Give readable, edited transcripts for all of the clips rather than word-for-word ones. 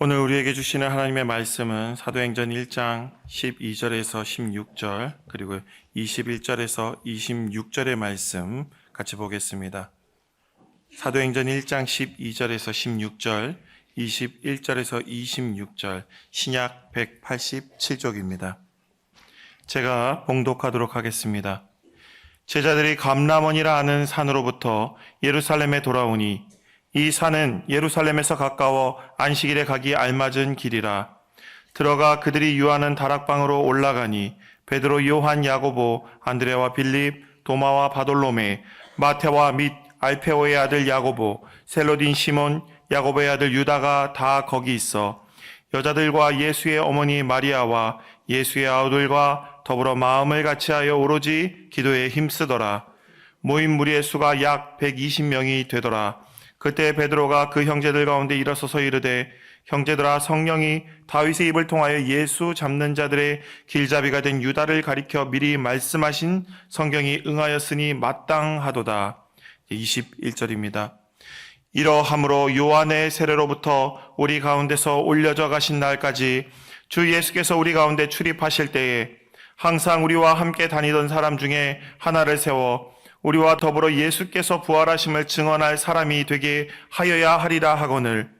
오늘 우리에게 주시는 하나님의 말씀은 사도행전 1장 12절에서 16절 그리고 21절에서 26절의 말씀 같이 보겠습니다. 사도행전 1장 12절에서 16절, 21절에서 26절, 신약 187쪽입니다. 제가 봉독하도록 하겠습니다. 제자들이 감람원이라 하는 산으로부터 예루살렘에 돌아오니 이 산은 예루살렘에서 가까워 안식일에 가기 알맞은 길이라. 들어가 그들이 유하는 다락방으로 올라가니 베드로, 요한, 야고보, 안드레와 빌립, 도마와 바돌로메, 마테와 및 알페오의 아들 야고보, 셀로딘 시몬, 야고보의 아들 유다가 다 거기 있어 여자들과 예수의 어머니 마리아와 예수의 아우들과 더불어 마음을 같이하여 오로지 기도에 힘쓰더라. 모인 무리의 수가 약 120명이 되더라. 그때 베드로가 그 형제들 가운데 일어서서 이르되, 형제들아, 성령이 다윗의 입을 통하여 예수 잡는 자들의 길잡이가 된 유다를 가리켜 미리 말씀하신 성경이 응하였으니 마땅하도다. 21절입니다. 이러함으로 요한의 세례로부터 우리 가운데서 올려져 가신 날까지 주 예수께서 우리 가운데 출입하실 때에 항상 우리와 함께 다니던 사람 중에 하나를 세워 우리와 더불어 예수께서 부활하심을 증언할 사람이 되게 하여야 하리라 하거늘,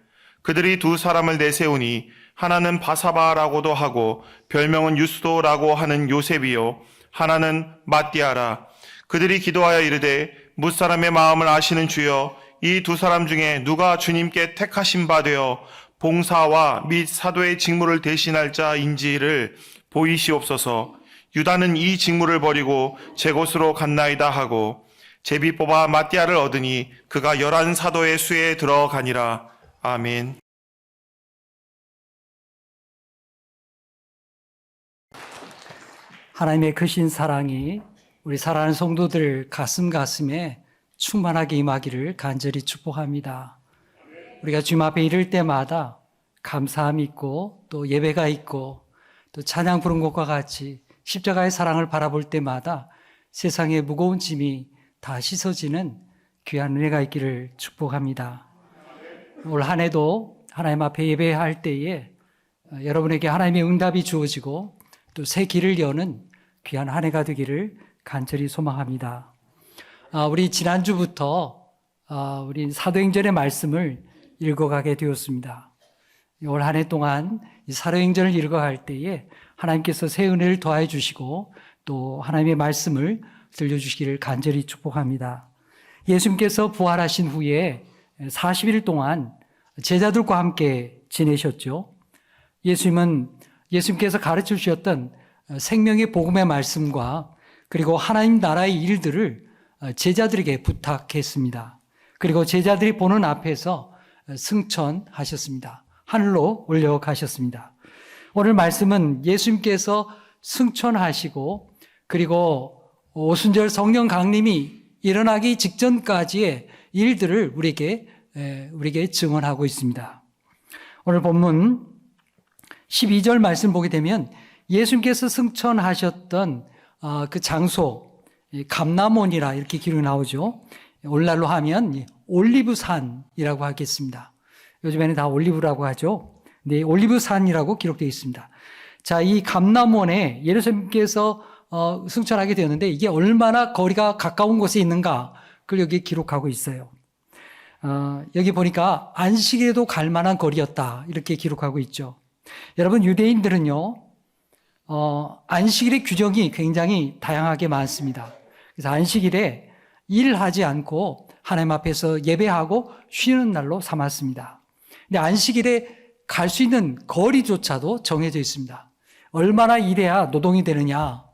그들이 두 사람을 내세우니 하나는 바사바라고도 하고 별명은 유스도라고 하는 요셉이요 하나는 마띠아라. 그들이 기도하여 이르되, 뭇사람의 마음을 아시는 주여, 이 두 사람 중에 누가 주님께 택하신 바 되어 봉사와 및 사도의 직무를 대신할 자인지를 보이시옵소서. 유다는 이 직무를 버리고 제 곳으로 갔나이다 하고 제비 뽑아 마띠아를 얻으니 그가 11사도의 수에 들어가니라. 아멘. 하나님의 크신 사랑이 우리 사랑하는 성도들 가슴에 충만하게 임하기를 간절히 축복합니다. 우리가 주님 앞에 이를 때마다 감사함이 있고 또 예배가 있고 또 찬양 부른 것과 같이 십자가의 사랑을 바라볼 때마다 세상의 무거운 짐이 다 씻어지는 귀한 은혜가 있기를 축복합니다. 올 한 해도 하나님 앞에 예배할 때에 여러분에게 하나님의 응답이 주어지고 또 새 길을 여는 귀한 한 해가 되기를 간절히 소망합니다. 우리 지난주부터 우리 사도행전의 말씀을 읽어가게 되었습니다. 올 한 해 동안 이 사도행전을 읽어갈 때에 하나님께서 새 은혜를 더해 주시고 또 하나님의 말씀을 들려주시기를 간절히 축복합니다. 예수님께서 부활하신 후에 40일 동안 제자들과 함께 지내셨죠. 예수님께서 가르쳐 주셨던 생명의 복음의 말씀과 그리고 하나님 나라의 일들을 제자들에게 부탁했습니다. 그리고 제자들이 보는 앞에서 승천하셨습니다. 하늘로 올려가셨습니다. 오늘 말씀은 예수님께서 승천하시고 그리고 오순절 성령 강림이 일어나기 직전까지의 일들을 우리에게 증언하고 있습니다. 오늘 본문 12절 말씀 보게 되면 예수님께서 승천하셨던 그 장소, 감람원이라 이렇게 기록이 나오죠. 오늘날로 하면 올리브산이라고 하겠습니다. 요즘에는 다 올리브라고 하죠. 네, 올리브산이라고 기록되어 있습니다. 자, 이 감람원에 예루살렘께서 승천하게 되었는데 이게 얼마나 거리가 가까운 곳에 있는가 그걸 여기 기록하고 있어요. 여기 보니까 안식일에도 갈 만한 거리였다 이렇게 기록하고 있죠. 여러분, 유대인들은요 안식일의 규정이 굉장히 다양하게 많습니다. 그래서 안식일에 일하지 않고 하나님 앞에서 예배하고 쉬는 날로 삼았습니다. 근데 안식일에 갈 수 있는 거리조차도 정해져 있습니다. 얼마나 일해야 노동이 되느냐,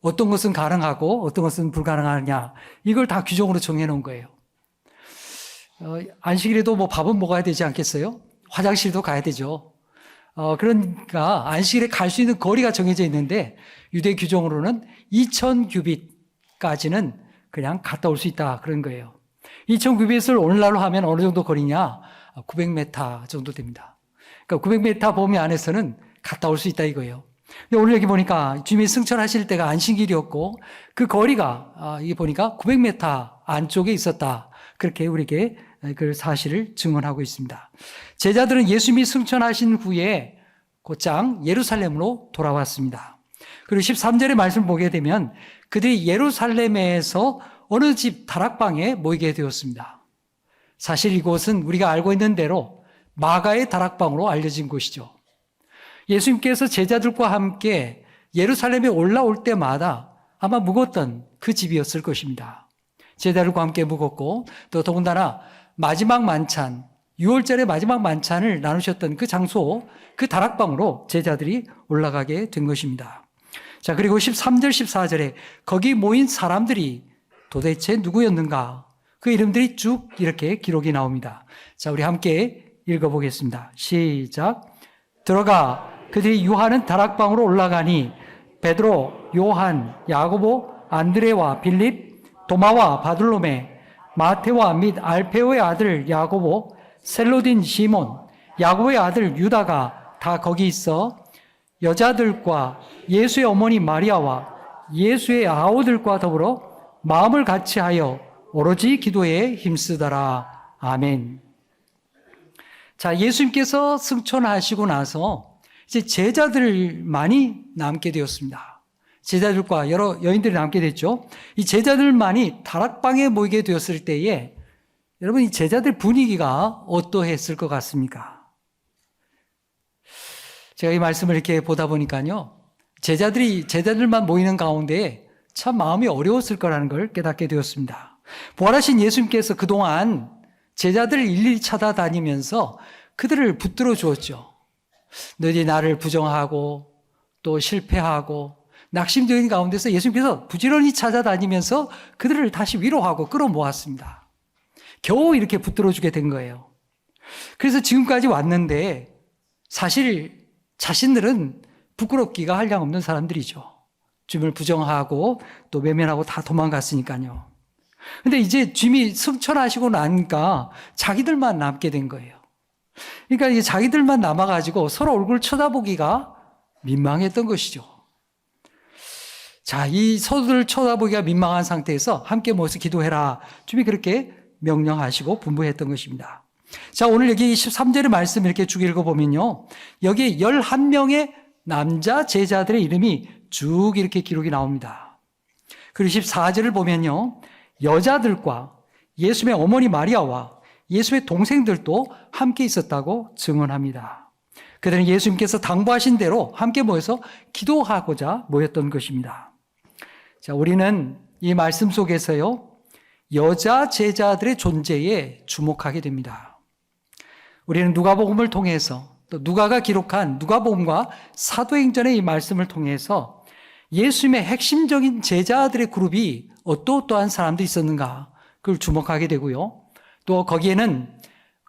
어떤 것은 가능하고 어떤 것은 불가능하느냐, 이걸 다 규정으로 정해놓은 거예요. 안식일에도 밥은 먹어야 되지 않겠어요? 화장실도 가야 되죠. 그러니까 안식일에 갈 수 있는 거리가 정해져 있는데 유대 규정으로는 2000규빗까지는 그냥 갔다 올 수 있다 그런 거예요. 2000규빗을 오늘날로 하면 어느 정도 거리냐? 900m 정도 됩니다. 그러니까 900m 범위 안에서는 갔다 올 수 있다 이거예요. 근데 오늘 여기 보니까 주님이 승천하실 때가 안식일이었고 그 거리가 이게 보니까 900m 안쪽에 있었다. 그렇게 우리에게 그 사실을 증언하고 있습니다. 제자들은 예수님이 승천하신 후에 곧장 예루살렘으로 돌아왔습니다. 그리고 13절의 말씀을 보게 되면 그들이 예루살렘에서 어느 집 다락방에 모이게 되었습니다. 사실 이곳은 우리가 알고 있는 대로 마가의 다락방으로 알려진 곳이죠. 예수님께서 제자들과 함께 예루살렘에 올라올 때마다 아마 묵었던 그 집이었을 것입니다. 제자들과 함께 묵었고 또 더군다나 마지막 만찬, 6월절의 마지막 만찬을 나누셨던 그 장소, 그 다락방으로 제자들이 올라가게 된 것입니다. 자, 그리고 13절, 14절에 거기 모인 사람들이 도대체 누구였는가? 그 이름들이 쭉 이렇게 기록이 나옵니다. 자, 우리 함께 읽어보겠습니다. 시작. 들어가 그들이 유하는 다락방으로 올라가니 베드로, 요한, 야고보, 안드레와 빌립, 도마와 바들로메, 마테와 및 알페오의 아들 야고보, 셀로딘 시몬, 야고보의 아들 유다가 다 거기 있어 여자들과 예수의 어머니 마리아와 예수의 아우들과 더불어 마음을 같이하여 오로지 기도에 힘쓰더라. 아멘. 자, 예수님께서 승천하시고 나서 이제 제자들만이 남게 되었습니다. 제자들과 여러 여인들이 남게 됐죠. 이 제자들만이 다락방에 모이게 되었을 때에 여러분 이 제자들 분위기가 어떠했을 것 같습니까? 제가 이 말씀을 이렇게 보다 보니까요. 제자들만 모이는 가운데 참 마음이 어려웠을 거라는 걸 깨닫게 되었습니다. 부활하신 예수님께서 그동안 제자들을 일일이 찾아다니면서 그들을 붙들어 주었죠. 너희들이 나를 부정하고 또 실패하고 낙심적인 가운데서 예수님께서 부지런히 찾아다니면서 그들을 다시 위로하고 끌어모았습니다. 겨우 이렇게 붙들어 주게 된 거예요. 그래서 지금까지 왔는데 사실 자신들은 부끄럽기가 한량없는 사람들이죠. 주님을 부정하고 또 외면하고 다 도망갔으니까요. 근데 이제 주님이 승천하시고 나니까 자기들만 남게 된 거예요. 그러니까 이게 자기들만 남아가지고 서로 얼굴 쳐다보기가 민망했던 것이죠. 자, 이 서로를 쳐다보기가 민망한 상태에서 함께 모여서 기도해라. 주님이 그렇게 명령하시고 분부했던 것입니다. 자, 오늘 여기 13절의 말씀 이렇게 쭉 읽어보면요. 여기에 11명의 남자 제자들의 이름이 쭉 이렇게 기록이 나옵니다. 그리고 14절을 보면요. 여자들과 예수님의 어머니 마리아와 예수의 동생들도 함께 있었다고 증언합니다. 그들은 예수님께서 당부하신 대로 함께 모여서 기도하고자 모였던 것입니다. 자, 우리는 이 말씀 속에서요, 여자 제자들의 존재에 주목하게 됩니다. 우리는 누가복음을 통해서 또 누가가 기록한 누가복음과 사도행전의 이 말씀을 통해서 예수님의 핵심적인 제자들의 그룹이 어떠한 사람들이 있었는가 그걸 주목하게 되고요. 또 거기에는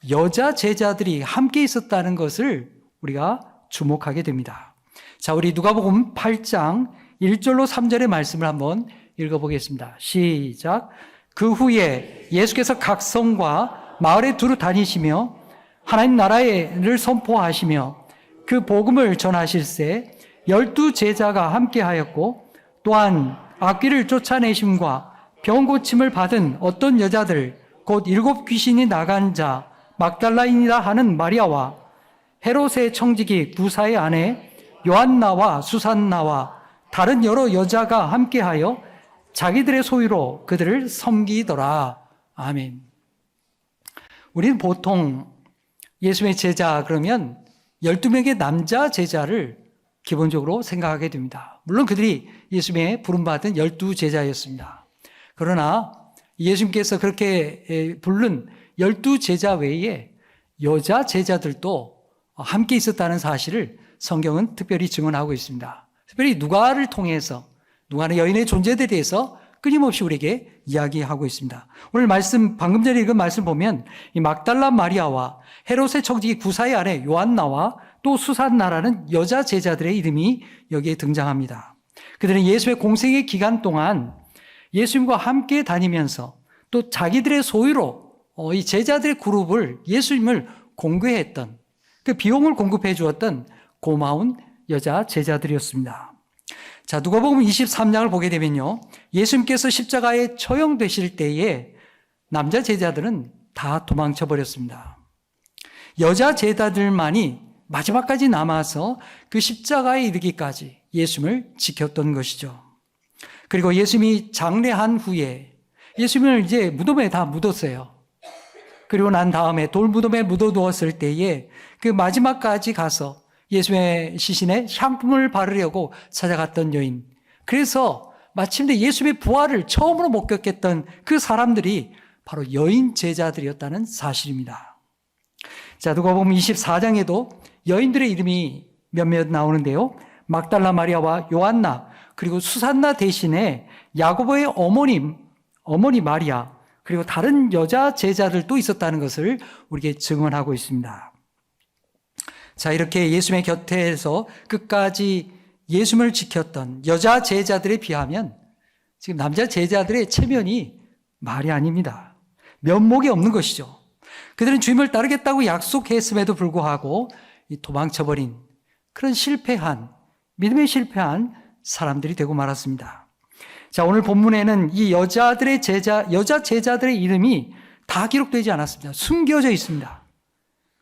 여자 제자들이 함께 있었다는 것을 우리가 주목하게 됩니다. 자, 우리 누가복음 8장 1절로 3절의 말씀을 한번 읽어보겠습니다. 시작. 그 후에 예수께서 각 성과 마을에 두루 다니시며 하나님 나라를 선포하시며 그 복음을 전하실세 12 제자가 함께하였고 또한 악귀를 쫓아내심과 병 고침을 받은 어떤 여자들 곧 7 귀신이 나간 자 막달라인이라 하는 마리아와 헤롯의 청지기 구사의 아내 요한나와 수산나와 다른 여러 여자가 함께하여 자기들의 소유로 그들을 섬기더라. 아멘. 우리는 보통 예수님의 제자 그러면 12명의 남자 제자를 기본적으로 생각하게 됩니다. 물론 그들이 예수님의 부름받은 12 제자였습니다. 그러나 예수님께서 그렇게 부른 12 제자 외에 여자 제자들도 함께 있었다는 사실을 성경은 특별히 증언하고 있습니다. 특별히 누가를 통해서 누가는 여인의 존재에 대해서 끊임없이 우리에게 이야기하고 있습니다. 오늘 말씀, 방금 전에 읽은 말씀 보면 이 막달라 마리아와 헤롯의 청지기 구사의 아내 요한나와 또 수산나라는 여자 제자들의 이름이 여기에 등장합니다. 그들은 예수의 공생의 기간 동안 예수님과 함께 다니면서 또 자기들의 소유로 이 제자들의 그룹을 예수님을 공개했던 그 비용을 공급해 주었던 고마운 여자 제자들이었습니다. 자, 누가복음 23장을 보게 되면요. 예수님께서 십자가에 처형되실 때에 남자 제자들은 다 도망쳐 버렸습니다. 여자 제자들만이 마지막까지 남아서 그 십자가에 이르기까지 예수님을 지켰던 것이죠. 그리고 예수님이 장례한 후에 예수님을 이제 무덤에 다 묻었어요. 그리고 난 다음에 돌무덤에 묻어두었을 때에 그 마지막까지 가서 예수님의 시신에 향품을 바르려고 찾아갔던 여인. 그래서 마침내 예수님의 부활을 처음으로 목격했던 그 사람들이 바로 여인 제자들이었다는 사실입니다. 자, 누가복음 24장에도 여인들의 이름이 몇몇 나오는데요. 막달라 마리아와 요한나, 그리고 수산나 대신에 야고보의 어머니 마리아, 그리고 다른 여자 제자들도 있었다는 것을 우리에게 증언하고 있습니다. 자, 이렇게 예수님의 곁에서 끝까지 예수님을 지켰던 여자 제자들에 비하면 지금 남자 제자들의 체면이 말이 아닙니다. 면목이 없는 것이죠. 그들은 주님을 따르겠다고 약속했음에도 불구하고 도망쳐버린 그런 믿음에 실패한 사람들이 되고 말았습니다. 자, 오늘 본문에는 이 여자 제자들의 이름이 다 기록되지 않았습니다. 숨겨져 있습니다.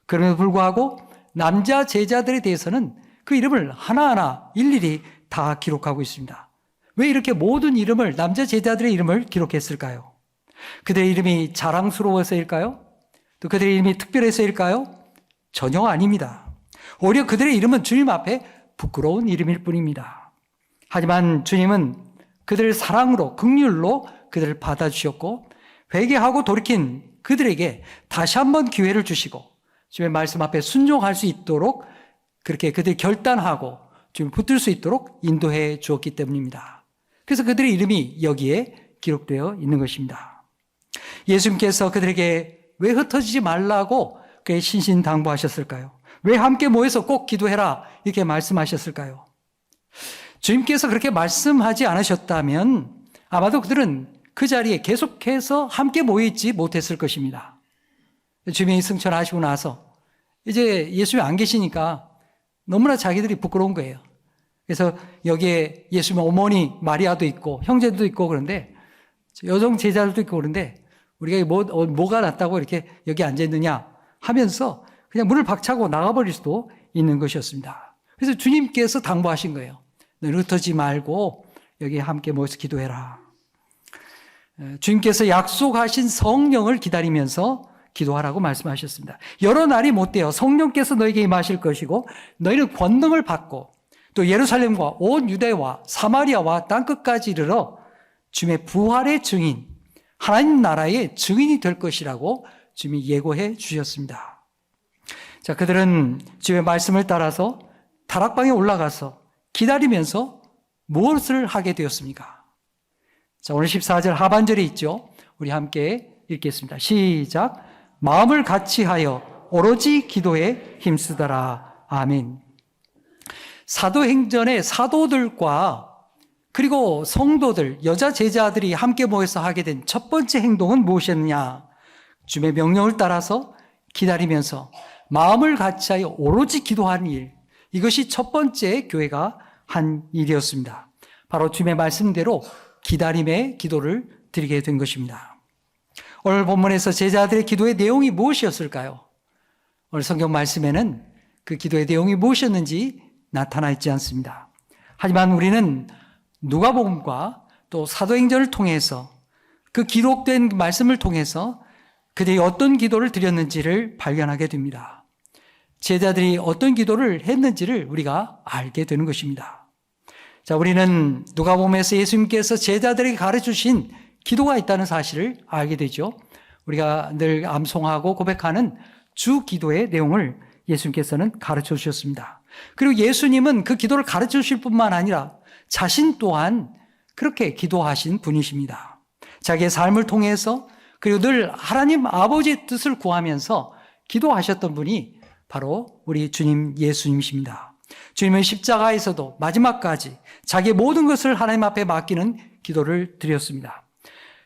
그럼에도 불구하고 남자 제자들에 대해서는 그 이름을 하나하나 일일이 다 기록하고 있습니다. 왜 이렇게 모든 남자 제자들의 이름을 기록했을까요? 그들의 이름이 자랑스러워서일까요? 또 그들의 이름이 특별해서일까요? 전혀 아닙니다. 오히려 그들의 이름은 주님 앞에 부끄러운 이름일 뿐입니다. 하지만 주님은 그들을 사랑으로, 긍휼로 그들을 받아주셨고 회개하고 돌이킨 그들에게 다시 한번 기회를 주시고 주님의 말씀 앞에 순종할 수 있도록 그렇게 그들이 결단하고 주님을 붙들 수 있도록 인도해 주었기 때문입니다. 그래서 그들의 이름이 여기에 기록되어 있는 것입니다. 예수님께서 그들에게 왜 흩어지지 말라고 그의 신신당부하셨을까요? 왜 함께 모여서 꼭 기도해라 이렇게 말씀하셨을까요? 주님께서 그렇게 말씀하지 않으셨다면 아마도 그들은 그 자리에 계속해서 함께 모여있지 못했을 것입니다. 주님이 승천하시고 나서 이제 예수님이 안 계시니까 너무나 자기들이 부끄러운 거예요. 그래서 여기에 예수님의 어머니 마리아도 있고 형제도 있고 그런데 여성 제자들도 있고 그런데 우리가 뭐가 낫다고 이렇게 여기 앉아있느냐 하면서 그냥 문을 박차고 나가버릴 수도 있는 것이었습니다. 그래서 주님께서 당부하신 거예요. 너는 흩어지지 말고 여기 함께 모여서 기도해라. 주님께서 약속하신 성령을 기다리면서 기도하라고 말씀하셨습니다. 여러 날이 못되어 성령께서 너에게 임하실 것이고 너희는 권능을 받고 또 예루살렘과 온 유대와 사마리아와 땅끝까지 이르러 주님의 부활의 증인, 하나님 나라의 증인이 될 것이라고 주님이 예고해 주셨습니다. 자, 그들은 주님의 말씀을 따라서 다락방에 올라가서 기다리면서 무엇을 하게 되었습니까? 자, 오늘 14절 하반절에 있죠. 우리 함께 읽겠습니다. 시작. 마음을 같이하여 오로지 기도에 힘쓰더라. 아멘. 사도행전의 사도들과 그리고 성도들, 여자 제자들이 함께 모여서 하게 된 첫 번째 행동은 무엇이었느냐? 주님의 명령을 따라서 기다리면서 마음을 같이하여 오로지 기도하는 일. 이것이 첫 번째 교회가 한 일이었습니다. 바로 주님의 말씀대로 기다림의 기도를 드리게 된 것입니다. 오늘 본문에서 제자들의 기도의 내용이 무엇이었을까요? 오늘 성경 말씀에는 그 기도의 내용이 무엇이었는지 나타나 있지 않습니다. 하지만 우리는 누가복음과 또 사도행전을 통해서 그 기록된 말씀을 통해서 그들이 어떤 기도를 드렸는지를 발견하게 됩니다. 제자들이 어떤 기도를 했는지를 우리가 알게 되는 것입니다. 자, 우리는 누가복음에서 예수님께서 제자들에게 가르쳐주신 기도가 있다는 사실을 알게 되죠. 우리가 늘 암송하고 고백하는 주 기도의 내용을 예수님께서는 가르쳐 주셨습니다. 그리고 예수님은 그 기도를 가르쳐 주실 뿐만 아니라 자신 또한 그렇게 기도하신 분이십니다. 자기의 삶을 통해서 그리고 늘 하나님 아버지의 뜻을 구하면서 기도하셨던 분이 바로 우리 주님 예수님이십니다. 주님은 십자가에서도 마지막까지 자기의 모든 것을 하나님 앞에 맡기는 기도를 드렸습니다.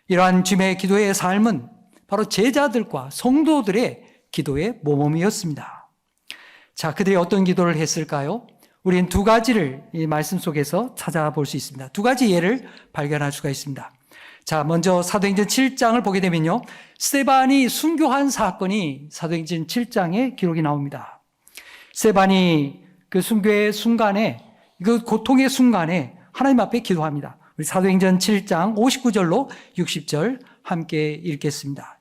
이러한 주님의 기도의 삶은 바로 제자들과 성도들의 기도의 모범이었습니다. 자, 그들이 어떤 기도를 했을까요? 우리는 두 가지를 이 말씀 속에서 찾아볼 수 있습니다. 두 가지 예를 발견할 수가 있습니다. 자, 먼저 사도행전 7장을 보게 되면요, 스데반이 순교한 사건이 사도행전 7장에 기록이 나옵니다. 스데반이 그 순교의 순간에, 그 고통의 순간에 하나님 앞에 기도합니다. 우리 사도행전 7장 59절로 60절 함께 읽겠습니다.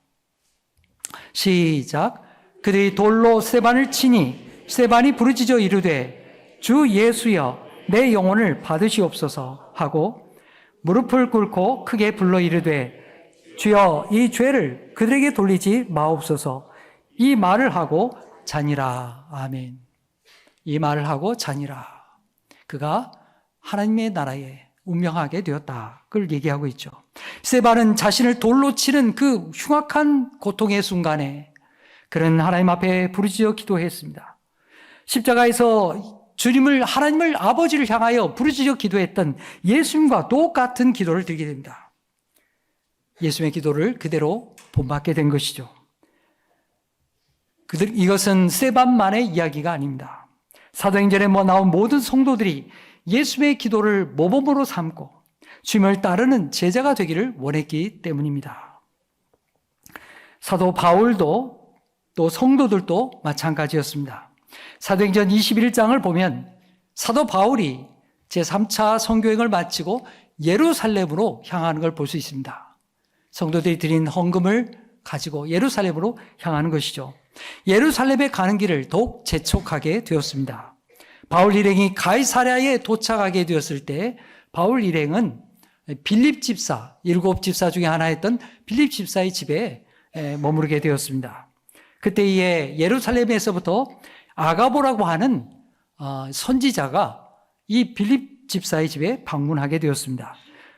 시작. 그들이 돌로 스데반을 치니 스데반이 부르짖어 이르되 주 예수여 내 영혼을 받으시옵소서 하고 무릎을 꿇고 크게 불러 이르되 주여 이 죄를 그들에게 돌리지 마옵소서. 이 말을 하고 자니라. 아멘. 이 말을 하고 자니라. 그가 하나님의 나라에 운명하게 되었다. 그걸 얘기하고 있죠. 스데반은 자신을 돌로 치는 그 흉악한 고통의 순간에 그는 하나님 앞에 부르짖어 기도했습니다. 십자가에서 주님을, 하나님을, 아버지를 향하여 부르짖어 기도했던 예수님과 똑같은 기도를 드리게 됩니다. 예수님의 기도를 그대로 본받게 된 것이죠. 이것은 스데반만의 이야기가 아닙니다. 사도행전에 나온 모든 성도들이 예수님의 기도를 모범으로 삼고 주님을 따르는 제자가 되기를 원했기 때문입니다. 사도 바울도 또 성도들도 마찬가지였습니다. 사도행전 21장을 보면 사도 바울이 제3차 선교행을 마치고 예루살렘으로 향하는 걸 볼 수 있습니다. 성도들이 드린 헌금을 가지고 예루살렘으로 향하는 것이죠. 예루살렘에 가는 길을 더욱 재촉하게 되었습니다. 바울 일행이 가이사랴에 도착하게 되었을 때 바울 일행은 빌립 집사, 7 집사 중에 하나였던 빌립 집사의 집에 머무르게 되었습니다. 그때에 예루살렘에서부터 아가보라고 하는 선지자가 이 빌립 집사의 집에 방문하게 되었습니다.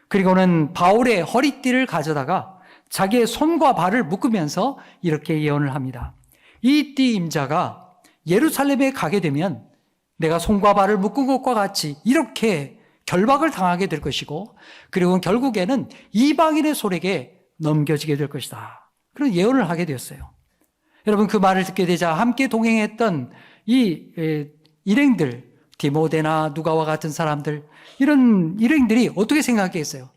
그리고는 바울의 허리띠를 가져다가 자기의 손과 발을 묶으면서 이렇게 예언을 합니다. 이 띠 임자가 예루살렘에 가게 되면 내가 손과 발을 묶은 것과 같이 이렇게 결박을 당하게 될 것이고, 그리고 결국에는 이방인의 손에게 넘겨지게 될 것이다. 그런 예언을 하게 되었어요. 여러분, 그 말을 듣게 되자 함께 동행했던 이 일행들, 디모데나 누가와 같은 사람들, 이런 일행들이 어떻게 생각했어요?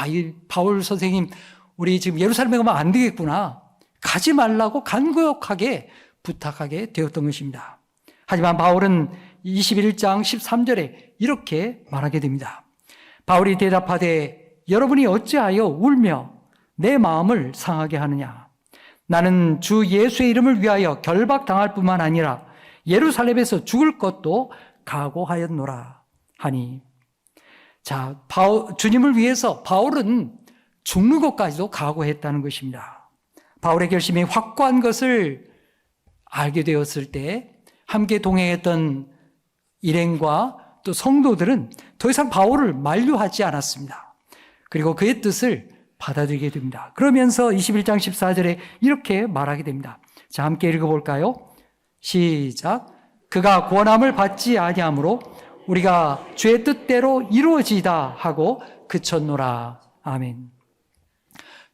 이 바울 선생님, 우리 지금 예루살렘에 가면 안 되겠구나. 가지 말라고 간곡하게 부탁하게 되었던 것입니다. 하지만 바울은 21장 13절에 이렇게 말하게 됩니다. 바울이 대답하되 여러분이 어찌하여 울며 내 마음을 상하게 하느냐. 나는 주 예수의 이름을 위하여 결박당할 뿐만 아니라 예루살렘에서 죽을 것도 각오하였노라 하니. 자, 주님을 위해서 바울은 죽는 것까지도 각오했다는 것입니다. 바울의 결심이 확고한 것을 알게 되었을 때 함께 동행했던 일행과 또 성도들은 더 이상 바울을 만류하지 않았습니다. 그리고 그의 뜻을 받아들이게 됩니다. 그러면서 21장 14절에 이렇게 말하게 됩니다. 자, 함께 읽어볼까요? 시작. 그가 권함을 받지 아니하므로 우리가 주의 뜻대로 이루어지다 하고 그쳤노라. 아멘.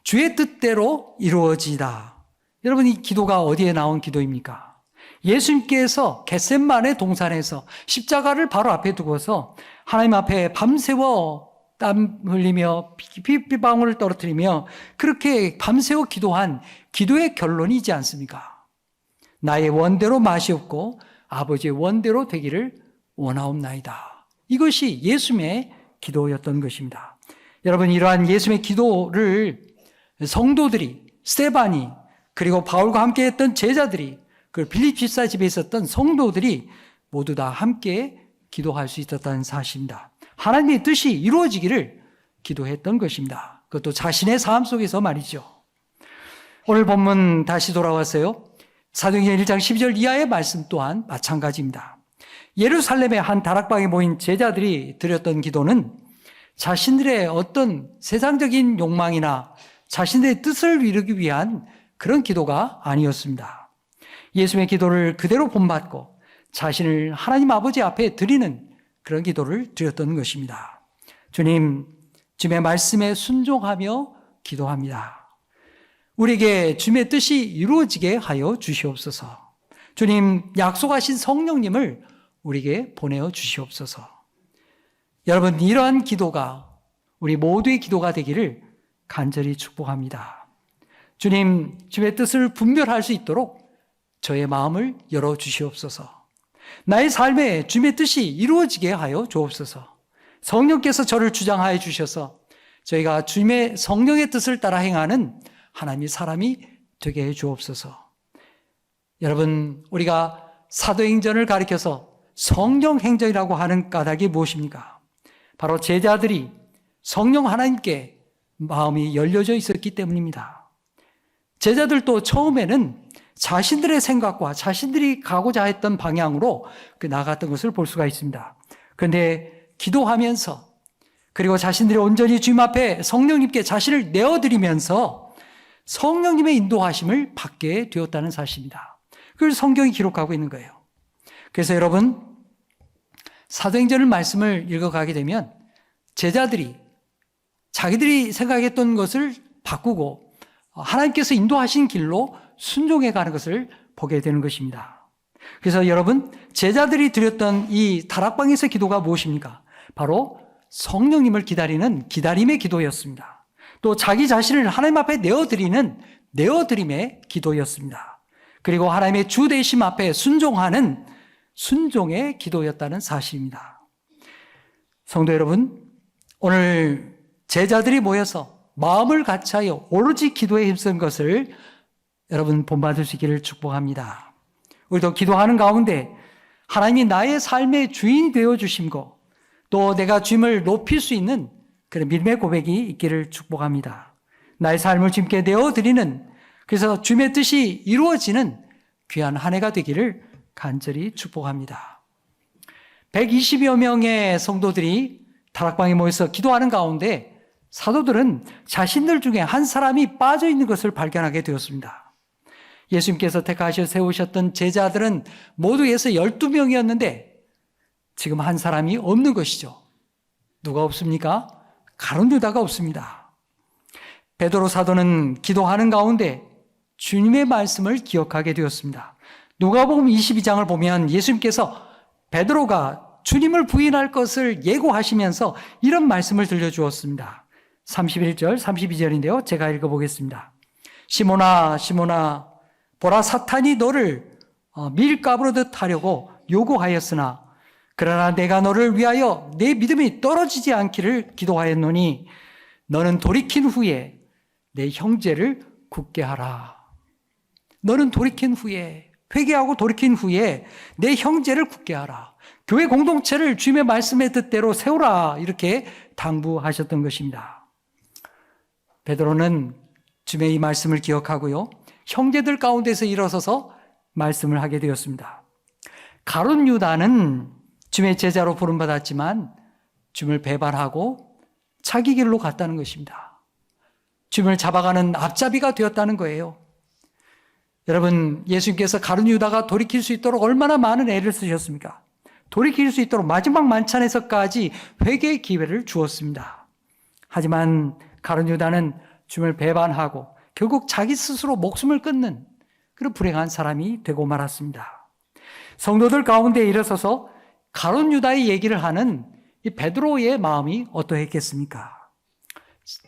주의 뜻대로 이루어지다. 여러분, 이 기도가 어디에 나온 기도입니까? 예수님께서 겟셋마네 동산에서 십자가를 바로 앞에 두고서 하나님 앞에 밤새워 땀 흘리며 피방울을 떨어뜨리며 그렇게 밤새워 기도한 기도의 결론이지 않습니까? 나의 원대로 마시옵고 아버지의 원대로 되기를 원하옵나이다. 이것이 예수님의 기도였던 것입니다. 여러분, 이러한 예수님의 기도를 성도들이, 스데반이, 그리고 바울과 함께 했던 제자들이, 그 빌립 집사 집에 있었던 성도들이 모두 다 함께 기도할 수 있었다는 사실입니다. 하나님의 뜻이 이루어지기를 기도했던 것입니다. 그것도 자신의 삶 속에서 말이죠. 오늘 본문 다시 돌아왔어요. 사도행전 1장 12절 이하의 말씀 또한 마찬가지입니다. 예루살렘의 한 다락방에 모인 제자들이 드렸던 기도는 자신들의 어떤 세상적인 욕망이나 자신의 뜻을 이루기 위한 그런 기도가 아니었습니다. 예수님의 기도를 그대로 본받고 자신을 하나님 아버지 앞에 드리는 그런 기도를 드렸던 것입니다. 주님, 주님의 말씀에 순종하며 기도합니다. 우리에게 주님의 뜻이 이루어지게 하여 주시옵소서. 주님, 약속하신 성령님을 우리에게 보내어 주시옵소서. 여러분, 이러한 기도가 우리 모두의 기도가 되기를 간절히 축복합니다. 주님, 주의 뜻을 분별할 수 있도록 저의 마음을 열어주시옵소서. 나의 삶에 주의 뜻이 이루어지게 하여 주옵소서. 성령께서 저를 주장하여 주셔서 저희가 주님의 성령의 뜻을 따라 행하는 하나님의 사람이 되게 해 주옵소서. 여러분, 우리가 사도행전을 가리켜서 성령행전이라고 하는 까닭이 무엇입니까? 바로 제자들이 성령 하나님께 마음이 열려져 있었기 때문입니다. 제자들도 처음에는 자신들의 생각과 자신들이 가고자 했던 방향으로 나갔던 것을 볼 수가 있습니다. 그런데 기도하면서 그리고 자신들이 온전히 주님 앞에 성령님께 자신을 내어드리면서 성령님의 인도하심을 받게 되었다는 사실입니다. 그걸 성경이 기록하고 있는 거예요. 그래서 여러분, 사도행전을 말씀을 읽어가게 되면 제자들이 자기들이 생각했던 것을 바꾸고 하나님께서 인도하신 길로 순종해 가는 것을 보게 되는 것입니다. 그래서 여러분, 제자들이 드렸던 이 다락방에서 기도가 무엇입니까? 바로 성령님을 기다리는 기다림의 기도였습니다. 또 자기 자신을 하나님 앞에 내어드리는 내어드림의 기도였습니다. 그리고 하나님의 주 되심 앞에 순종하는 순종의 기도였다는 사실입니다. 성도 여러분, 오늘 제자들이 모여서 마음을 같이하여 오로지 기도에 힘쓴 것을 여러분 본받을 수 있기를 축복합니다. 우리도 기도하는 가운데 하나님이 나의 삶의 주인이 되어주심고 또 내가 주님을 높일 수 있는 그런 믿음의 고백이 있기를 축복합니다. 나의 삶을 주님께 내어드리는, 그래서 주님의 뜻이 이루어지는 귀한 한 해가 되기를 간절히 축복합니다. 120여 명의 성도들이 다락방에 모여서 기도하는 가운데 사도들은 자신들 중에 한 사람이 빠져 있는 것을 발견하게 되었습니다. 예수님께서 택하셔 세우셨던 제자들은 모두 해서 12명이었는데 지금 한 사람이 없는 것이죠. 누가 없습니까? 가룟 유다가 없습니다. 베드로 사도는 기도하는 가운데 주님의 말씀을 기억하게 되었습니다. 누가복음 22장을 보면 예수님께서 베드로가 주님을 부인할 것을 예고하시면서 이런 말씀을 들려주었습니다. 31절, 32절인데요. 제가 읽어보겠습니다. 시몬아, 시몬아, 보라, 사탄이 너를 밀가부르듯 하려고 요구하였으나 그러나 내가 너를 위하여 내 믿음이 떨어지지 않기를 기도하였노니 너는 돌이킨 후에 내 형제를 굳게 하라. 너는 돌이킨 후에, 회개하고 돌이킨 후에 내 형제를 굳게 하라. 교회 공동체를 주님의 말씀의 뜻대로 세우라, 이렇게 당부하셨던 것입니다. 베드로는 주님의 이 말씀을 기억하고요, 형제들 가운데서 일어서서 말씀을 하게 되었습니다. 가룟 유다는 주님의 제자로 부름받았지만 주님을 배반하고 자기 길로 갔다는 것입니다. 주님을 잡아가는 앞잡이가 되었다는 거예요. 여러분, 예수님께서 가룟 유다가 돌이킬 수 있도록 얼마나 많은 애를 쓰셨습니까? 돌이킬 수 있도록 마지막 만찬에서까지 회개의 기회를 주었습니다. 하지만 가룟 유다는 주님을 배반하고 결국 자기 스스로 목숨을 끊는 그런 불행한 사람이 되고 말았습니다. 성도들 가운데 일어서서 가룟 유다의 얘기를 하는 이 베드로의 마음이 어떠했겠습니까?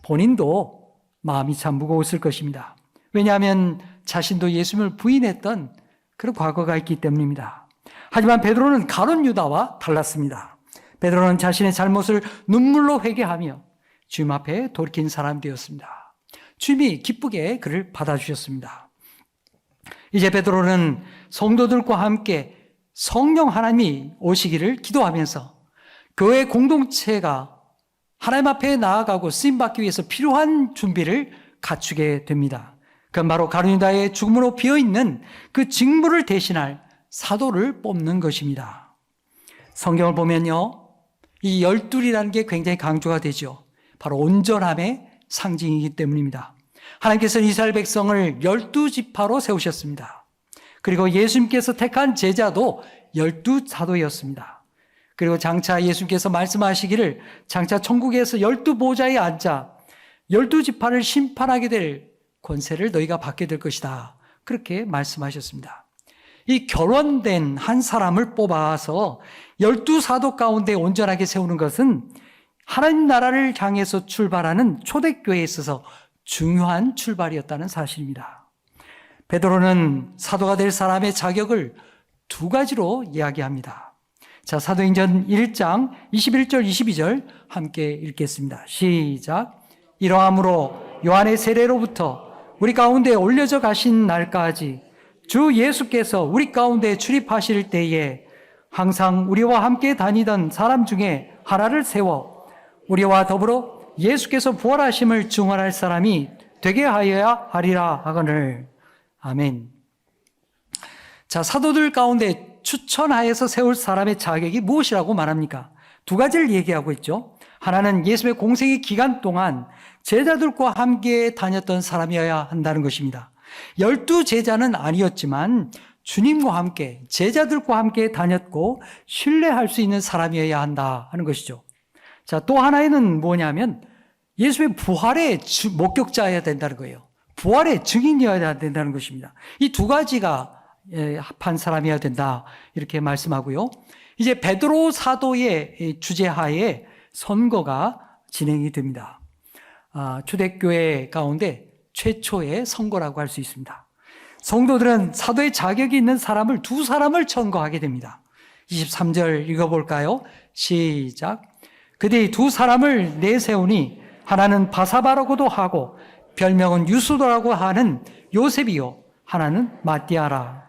본인도 마음이 참 무거웠을 것입니다. 왜냐하면 자신도 예수님을 부인했던 그런 과거가 있기 때문입니다. 하지만 베드로는 가룟 유다와 달랐습니다. 베드로는 자신의 잘못을 눈물로 회개하며 주님 앞에 돌이킨 사람이 되었습니다. 주님이 기쁘게 그를 받아주셨습니다. 이제 베드로는 성도들과 함께 성령 하나님이 오시기를 기도하면서 교회 공동체가 하나님 앞에 나아가고 쓰임받기 위해서 필요한 준비를 갖추게 됩니다. 그건 바로 가룟 유다의 죽음으로 비어있는 그 직무를 대신할 사도를 뽑는 것입니다. 성경을 보면요, 이 12이라는 게 굉장히 강조가 되죠. 바로 온전함의 상징이기 때문입니다. 하나님께서는 이스라엘 백성을 12지파로 세우셨습니다. 그리고 예수님께서 택한 제자도 12사도였습니다. 그리고 장차 예수님께서 말씀하시기를 장차 천국에서 12보좌에 앉아 12지파를 심판하게 될 권세를 너희가 받게 될 것이다, 그렇게 말씀하셨습니다. 이 결혼된 한 사람을 뽑아서 12사도 가운데 온전하게 세우는 것은 하나님 나라를 향해서 출발하는 초대교회에 있어서 중요한 출발이었다는 사실입니다. 베드로는 사도가 될 사람의 자격을 두 가지로 이야기합니다. 자, 사도행전 1장 21절 22절 함께 읽겠습니다. 시작. 이러함으로 요한의 세례로부터 우리 가운데 올려져 가신 날까지 주 예수께서 우리 가운데 출입하실 때에 항상 우리와 함께 다니던 사람 중에 하나를 세워 우리와 더불어 예수께서 부활하심을 증언할 사람이 되게 하여야 하리라 하거늘. 아멘. 자, 사도들 가운데 추천하여서 세울 사람의 자격이 무엇이라고 말합니까? 두 가지를 얘기하고 있죠. 하나는 예수의 공생의 기간 동안 제자들과 함께 다녔던 사람이어야 한다는 것입니다. 12 제자는 아니었지만 주님과 함께, 제자들과 함께 다녔고 신뢰할 수 있는 사람이어야 한다 하는 것이죠. 자, 또 하나는 뭐냐면 예수의 부활의 목격자여야 된다는 거예요. 부활의 증인이어야 된다는 것입니다. 이 두 가지가 합한 사람이어야 된다 이렇게 말씀하고요. 이제 베드로 사도의 주재하에 선거가 진행이 됩니다. 초대교회 가운데 최초의 선거라고 할 수 있습니다. 성도들은 사도의 자격이 있는 사람을 두 사람을 선거하게 됩니다. 23절 읽어볼까요? 시작. 그들이 두 사람을 내세우니 하나는 바사바라고도 하고 별명은 유수도라고 하는 요셉이요 하나는 마띠아라.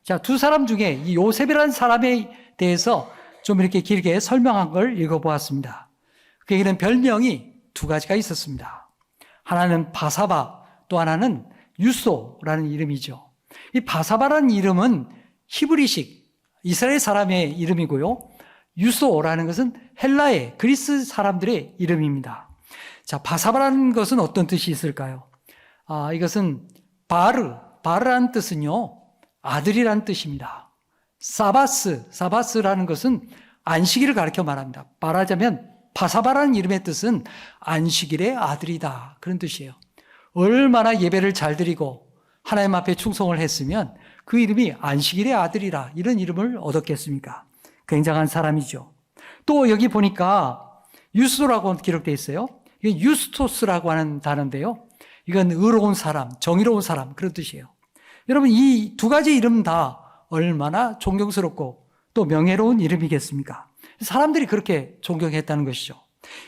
자, 두 사람 중에 이 요셉이라는 사람에 대해서 좀 이렇게 길게 설명한 걸 읽어보았습니다. 그에게는 별명이 두 가지가 있었습니다. 하나는 바사바, 또 하나는 유소라는 이름이죠. 이 바사바라는 이름은 히브리식 이스라엘 사람의 이름이고요. 유소라는 것은 헬라의 그리스 사람들의 이름입니다. 자, 바사바라는 것은 어떤 뜻이 있을까요? 이것은 바르라는 뜻은요, 아들이라는 뜻입니다. 사바스라는 것은 안식일을 가리켜 말합니다. 말하자면 바사바라는 이름의 뜻은 안식일의 아들이다. 그런 뜻이에요. 얼마나 예배를 잘 드리고 하나님 앞에 충성을 했으면 그 이름이 안식일의 아들이라 이런 이름을 얻었겠습니까? 굉장한 사람이죠. 또 여기 보니까 유스도라고 기록되어 있어요. 이건 유스토스라고 하는 단어인데요. 이건 의로운 사람, 정의로운 사람 그런 뜻이에요. 여러분 이 두 가지 이름 다 얼마나 존경스럽고 또 명예로운 이름이겠습니까? 사람들이 그렇게 존경했다는 것이죠.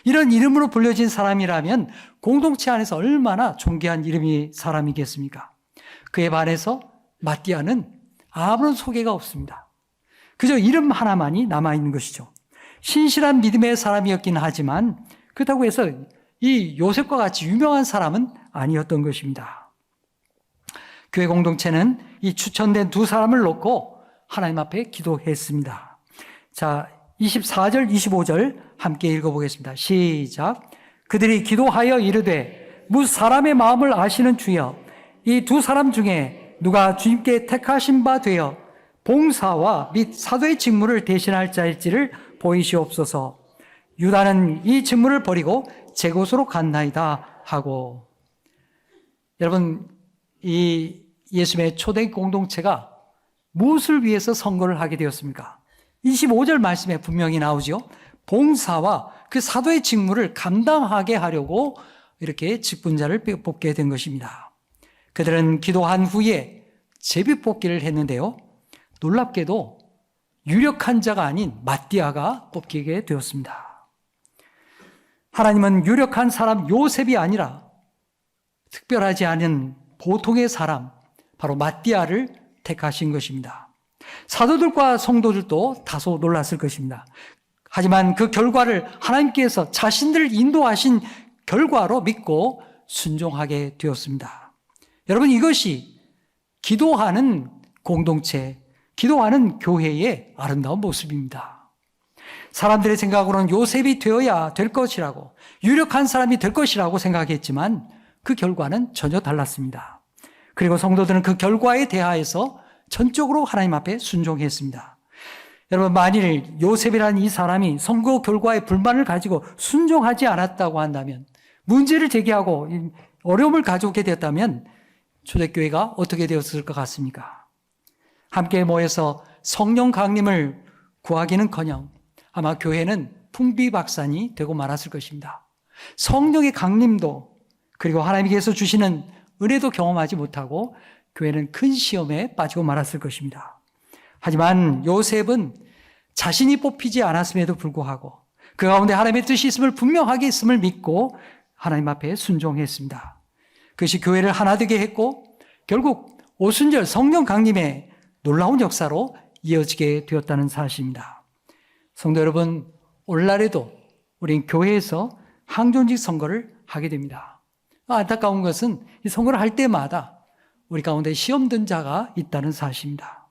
이런 이름으로 불려진 사람이라면 공동체 안에서 얼마나 존귀한 이름이 사람이겠습니까? 그에 반해서 마띠아는 아무런 소개가 없습니다. 그저 이름 하나만이 남아있는 것이죠. 신실한 믿음의 사람이었긴 하지만 그렇다고 해서 이 요셉과 같이 유명한 사람은 아니었던 것입니다. 교회 공동체는 이 추천된 두 사람을 놓고 하나님 앞에 기도했습니다. 자, 24절, 25절 함께 읽어보겠습니다. 시작. 그들이 기도하여 이르되 무 사람의 마음을 아시는 주여 이 두 사람 중에 누가 주님께 택하신 바 되어 봉사와 및 사도의 직무를 대신할 자일지를 보이시옵소서. 유다는 이 직무를 버리고 제 곳으로 갔나이다 하고. 여러분 이 예수님의 초대 공동체가 무엇을 위해서 선거를 하게 되었습니까? 25절 말씀에 분명히 나오죠. 봉사와 그 사도의 직무를 감당하게 하려고 이렇게 직분자를 뽑게 된 것입니다. 그들은 기도한 후에 제비 뽑기를 했는데요. 놀랍게도 유력한 자가 아닌 마띠아가 뽑히게 되었습니다. 하나님은 유력한 사람 요셉이 아니라 특별하지 않은 보통의 사람 바로 마띠아를 택하신 것입니다. 사도들과 성도들도 다소 놀랐을 것입니다. 하지만 그 결과를 하나님께서 자신들을 인도하신 결과로 믿고 순종하게 되었습니다. 여러분 이것이 기도하는 공동체, 기도하는 교회의 아름다운 모습입니다. 사람들의 생각으로는 요셉이 되어야 될 것이라고 유력한 사람이 될 것이라고 생각했지만 그 결과는 전혀 달랐습니다. 그리고 성도들은 그 결과에 대하여서 전적으로 하나님 앞에 순종했습니다. 여러분 만일 요셉이라는 이 사람이 선거 결과에 불만을 가지고 순종하지 않았다고 한다면 문제를 제기하고 어려움을 가져오게 되었다면 초대교회가 어떻게 되었을 것 같습니까? 함께 모여서 성령 강림을 구하기는커녕 아마 교회는 풍비박산이 되고 말았을 것입니다. 성령의 강림도 그리고 하나님께서 주시는 은혜도 경험하지 못하고 교회는 큰 시험에 빠지고 말았을 것입니다. 하지만 요셉은 자신이 뽑히지 않았음에도 불구하고 그 가운데 하나님의 뜻이 있음을 분명하게 있음을 믿고 하나님 앞에 순종했습니다. 그것이 교회를 하나 되게 했고 결국 오순절 성령 강림의 놀라운 역사로 이어지게 되었다는 사실입니다. 성도 여러분, 오늘날에도 우린 교회에서 항존직 선거를 하게 됩니다. 안타까운 것은 이 선거를 할 때마다 우리 가운데 시험 든 자가 있다는 사실입니다.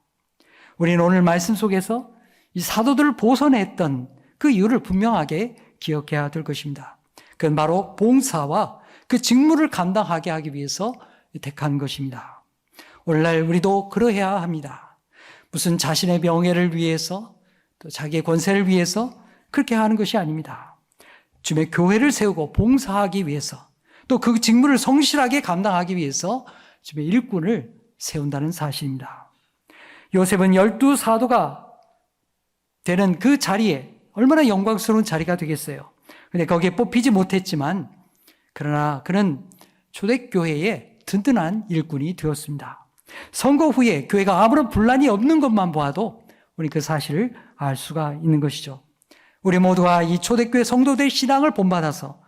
우리는 오늘 말씀 속에서 이 사도들을 보선했던 그 이유를 분명하게 기억해야 될 것입니다. 그건 바로 봉사와 그 직무를 감당하게 하기 위해서 택한 것입니다. 오늘날 우리도 그러해야 합니다. 무슨 자신의 명예를 위해서 또 자기의 권세를 위해서 그렇게 하는 것이 아닙니다. 주님의 교회를 세우고 봉사하기 위해서 또 그 직무를 성실하게 감당하기 위해서 주님의 일꾼을 세운다는 사실입니다. 요셉은 12사도가 되는 그 자리에 얼마나 영광스러운 자리가 되겠어요. 그런데 거기에 뽑히지 못했지만 그러나 그는 초대교회의 든든한 일꾼이 되었습니다. 선거 후에 교회가 아무런 분란이 없는 것만 보아도 우리 그 사실을 알 수가 있는 것이죠. 우리 모두가 이 초대교회 성도들의 신앙을 본받아서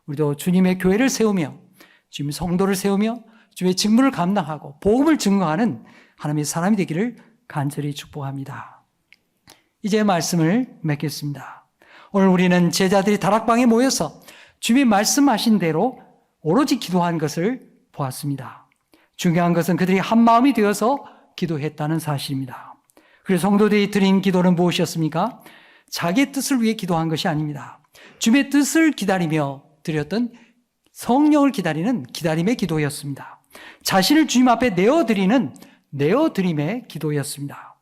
우리도 주님의 교회를 세우며 주님의 성도를 세우며 주님의 직무를 감당하고 복음을 증거하는 하나님의 사람이 되기를 간절히 축복합니다. 이제 말씀을 맺겠습니다. 오늘 우리는 제자들이 다락방에 모여서 주님이 말씀하신 대로 오로지 기도한 것을 보았습니다. 중요한 것은 그들이 한 마음이 되어서 기도했다는 사실입니다. 그래서 성도들이 드린 기도는 무엇이었습니까? 자기의 뜻을 위해 기도한 것이 아닙니다. 주님의 뜻을 기다리며 드렸던 성령을 기다리는 기다림의 기도였습니다. 자신을 주님 앞에 내어드리는 내어드림의 기도였습니다.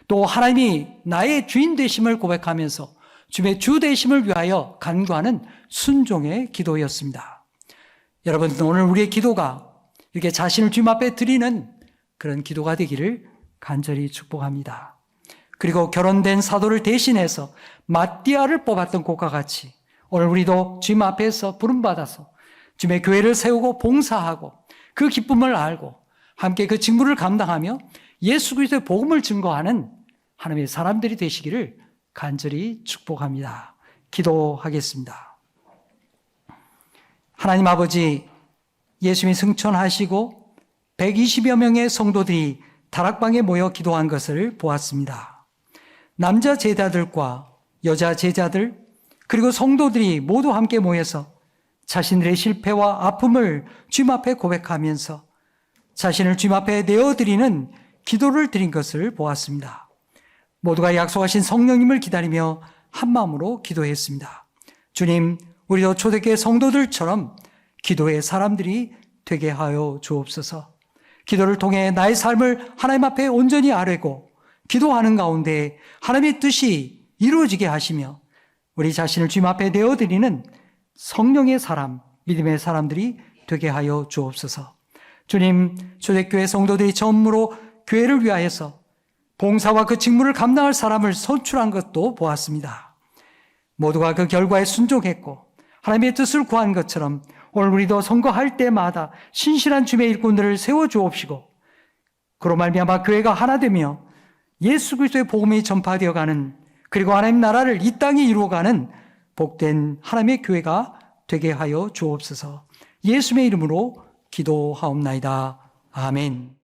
또 하나님이 나의 주인 되심을 고백하면서 주님의 주 되심을 위하여 간구하는 순종의 기도였습니다. 여러분, 오늘 우리의 기도가 이렇게 자신을 주님 앞에 드리는 그런 기도가 되기를 간절히 축복합니다. 그리고 결혼된 사도를 대신해서 마띠아를 뽑았던 것과 같이 오늘 우리도 주님 앞에서 부름받아서 주님의 교회를 세우고 봉사하고 그 기쁨을 알고 함께 그 직무를 감당하며 예수 그리스도의 복음을 증거하는 하나님의 사람들이 되시기를 간절히 축복합니다. 기도하겠습니다. 하나님 아버지, 예수님이 승천하시고 120여 명의 성도들이 다락방에 모여 기도한 것을 보았습니다. 남자 제자들과 여자 제자들 그리고 성도들이 모두 함께 모여서 자신들의 실패와 아픔을 주님 앞에 고백하면서 자신을 주님 앞에 내어드리는 기도를 드린 것을 보았습니다. 모두가 약속하신 성령님을 기다리며 한마음으로 기도했습니다. 주님, 우리도 초대교회 성도들처럼 기도의 사람들이 되게 하여 주옵소서. 기도를 통해 나의 삶을 하나님 앞에 온전히 아뢰고 기도하는 가운데 하나님의 뜻이 이루어지게 하시며 우리 자신을 주님 앞에 내어드리는 성령의 사람, 믿음의 사람들이 되게 하여 주옵소서. 주님, 초대교회 성도들이 처음으로 교회를 위하여서 봉사와 그 직무를 감당할 사람을 선출한 것도 보았습니다. 모두가 그 결과에 순종했고 하나님의 뜻을 구한 것처럼 오늘 우리도 선거할 때마다 신실한 주님의 일꾼들을 세워주옵시고 그로 말미암아 교회가 하나 되며 예수 그리스도의 복음이 전파되어가는 그리고 하나님 나라를 이 땅에 이루어가는 복된 하나님의 교회가 되게 하여 주옵소서. 예수님의 이름으로 기도하옵나이다. 아멘.